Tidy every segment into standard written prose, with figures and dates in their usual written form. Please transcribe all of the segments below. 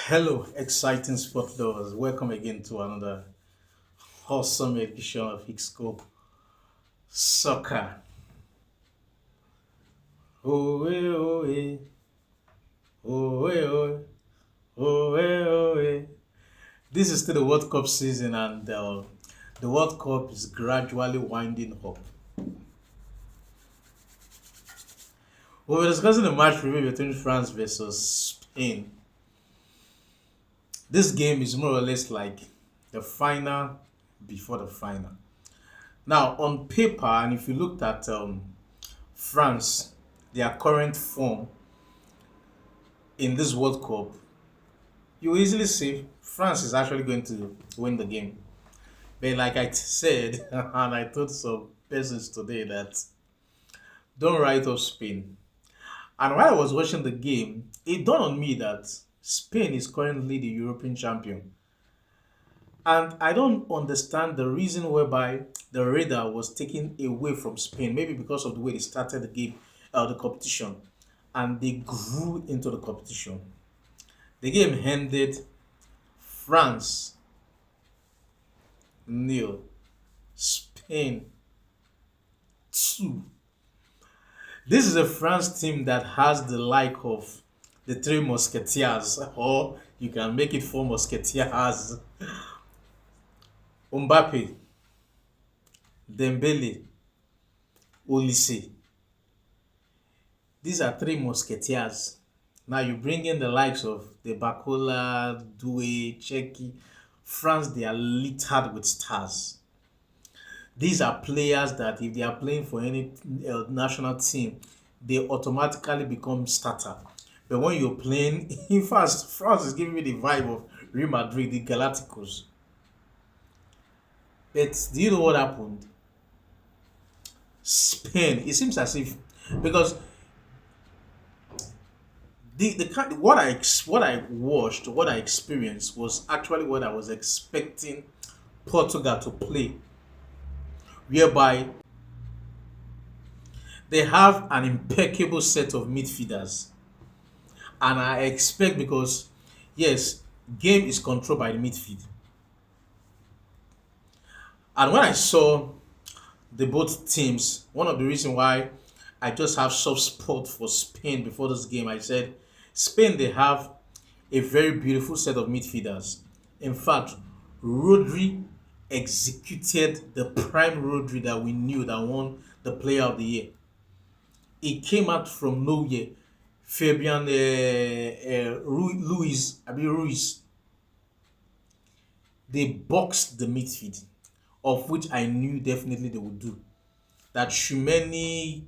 Hello, exciting sport lovers. Welcome again to another awesome edition of Hickscope Soccer. Oh, eh, oh, eh. Oh, eh, oh, eh. Oh, eh, oh, eh. This is still the World Cup season, and the World Cup is gradually winding up. We were discussing the match review between France versus Spain. This game is more or less like the final before the final. Now, on paper, and if you looked at France, their current form in this World Cup, you will easily see France is actually going to win the game. But like I said, and I told some persons today that don't write off Spain. And while I was watching the game, it dawned on me that Spain is currently the European champion. And I don't understand the reason whereby the radar was taken away from Spain. Maybe because of the way they started the game, the competition, and they grew into the competition. The game ended France nil, Spain 2. This is a France team that has the like of the three musketeers, or you can make it four musketeers. Mbappe, Dembele, Olise. These are three musketeers. Now you bring in the likes of the Bacola, Doué, Cheki. France, they are littered with stars. These are players that if they are playing for any national team, they automatically become starter. But when you're playing, in fact, France is giving me the vibe of Real Madrid, the Galacticos. But do you know what happened? Spain. It seems as if because what I watched, what I experienced was actually what I was expecting Portugal to play, whereby they have an impeccable set of midfielders, and I expect because yes, game is controlled by the midfield, and when I saw the both teams, one of the reasons why I just have soft spot for Spain before this game, I said Spain they have a very beautiful set of midfielders. In fact, Rodri executed the prime Rodri that we knew that won the Player of the Year. It came out from nowhere. Fabian Ruiz, they boxed the midfield, of which I knew definitely they would do. That Shumeni,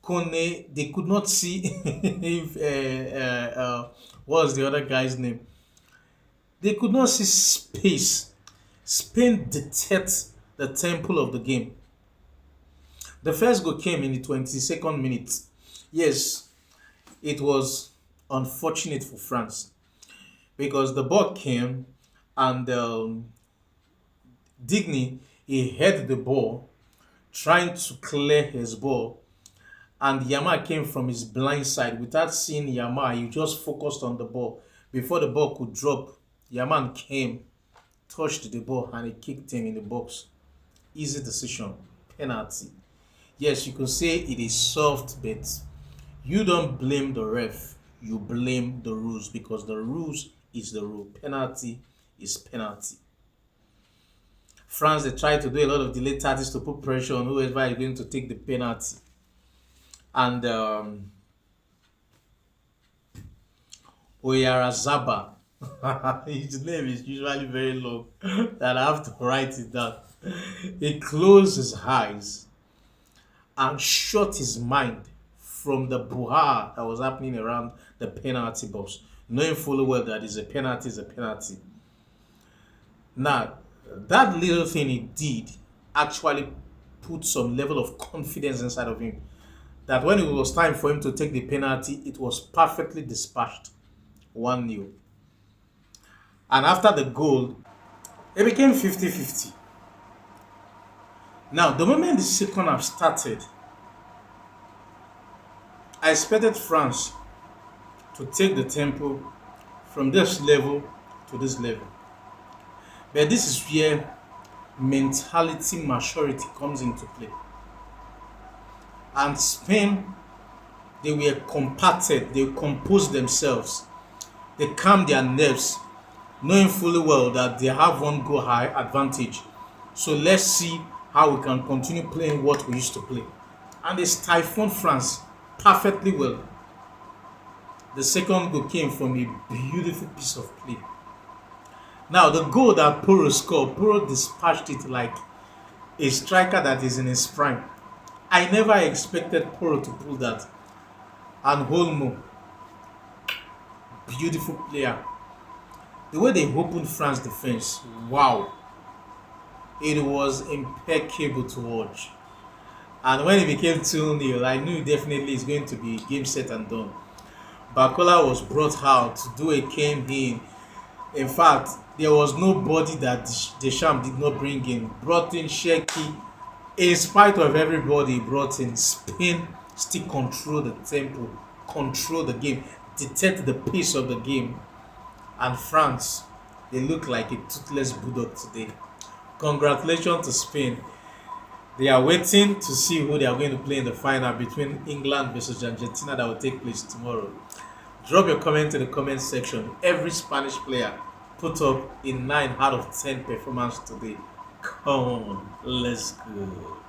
Kone, they could not see if what was the other guy's name? They could not see space. Spain dictated the tempo of the game. The first goal came in the 22nd minute. Yes, it was unfortunate for France because the ball came and Digny he headed the ball trying to clear his ball, and Yama came from his blind side without seeing Yama. He just focused on the ball. Before the ball could drop, Yaman came, touched the ball, and he kicked him in the box. Easy decision, penalty. Yes, you could say it is soft, but you don't blame the ref. You blame the rules because the rules is the rule. Penalty is penalty. France they try to do a lot of delayed tactics to put pressure on whoever is going to take the penalty. And Oyarzaba, his name is usually very long that I have to write it down. He closed his eyes and shut his mind from the buha that was happening around the penalty box, knowing fully well that is a penalty is a penalty. Now, that little thing he did actually put some level of confidence inside of him that when it was time for him to take the penalty, it was perfectly dispatched 1-0. And after the goal, it became 50-50. Now, the moment the second half started, I expected France to take the tempo from this level to this level. But this is where mentality maturity comes into play. And Spain, they were compacted, they composed themselves, they calmed their nerves, knowing fully well that they have one goal high advantage. So let's see how we can continue playing what we used to play. And they stifled France perfectly well. The second goal came from a beautiful piece of play. Now, the goal that Poro scored, Poro dispatched it like a striker that is in his prime. I never expected Poro to pull that. And Holmo, beautiful player. The way they opened France defense, wow. It was impeccable to watch. And when it became 2-0, I knew definitely it's going to be game set and done. Bakola was brought out, Due came in. In fact, there was nobody that Deschamps did not bring in. Brought in Sheki. In spite of everybody he brought in, Spain still control the tempo, control the game, detect the pace of the game. And France, they look like a toothless bulldog today. Congratulations to Spain. They are waiting to see who they are going to play in the final between England versus Argentina that will take place tomorrow. Drop your comment in the comment section. Every Spanish player put up a 9 out of 10 performance today. Come on, let's go.